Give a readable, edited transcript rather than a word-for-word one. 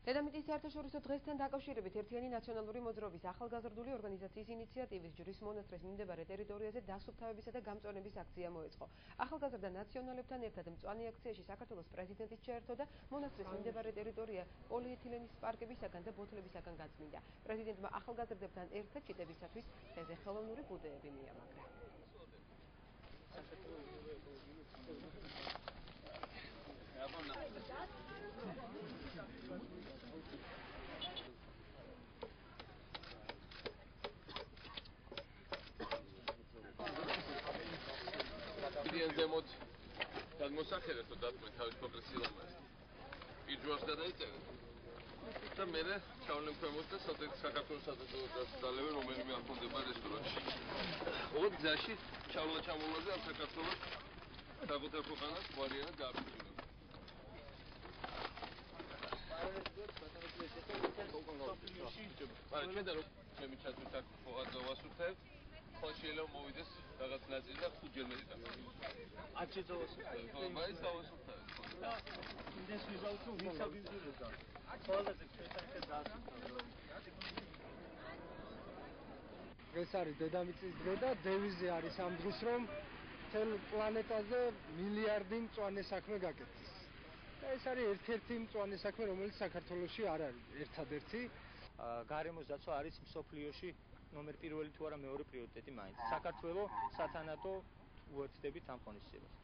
დედამიწის საერთაშორისო დღესთან დაკავშირებით ერთიანი ნაციონალური მოძრაობის ახალგაზრდული ორგანიზაციის ინიციატივის ჯვრის მონასტრის მიმდებარე ტერიტორიაზე დასუფთავებისა და გამწვანების აქცია მოეწყო. ახალგაზრდა ნაციონალებთან ერთად მწვანე აქციაში საქართველოს პრეზიდენტიც შეერთო და მონასტრის მიმდებარე ტერიტორია პოლიეთილენის პარკებისაგან და ბოთლებისაგან გაწმინდა. პრეზიდენტმა ახალგაზრდებთან ერთად ჩიტებისათვის ხეზე ხელოვნური ბუდეები მიამაგრა. ზემოთ გადმოსახედეთ და დაწმეთ თავის ფოკლეს სილამაზს. იძვას გადაიწერეთ. და მე ჩავლენ ქვემოთ და სადაც საქართველოს სადაზვერვო ძალები რომელიმე ახონდება რესტორანში. ოღონდ გზაში ჩავლა ჩამოვარდა საქართველოს საკუთარ ქვეყანას ვარიანად დააბრძოლა. ჩვენ და რომ ჩემი ჩათვით აქ ხოღაძე ვასუფთებ, ხოლმე მოვიდეს რაღაც ნაწილი და 5 ჯერ მეტი დაყო. მაინც დავასუფთავებ. This is also visa. Ყველაზე ჩვენთან დაასუფთავო. ეს არის დედამიწის დღე და დევიზი არის ამ დღის რომ მთელ პლანეტაზე მილიარდი მწვანე საქმე გაკეთდეს. ეს არის ერთ-ერთი მწვანე საქმე, რომელიც საქართველოში არ არის ერთადერთი. გარემოს დაცვა არის მსოფლიოში ნომერ პირველი თუ არა მეორე პრიორიტეტი მაინც. საქართველოს სათანადო უერთდებით ამ ღონისძიებას.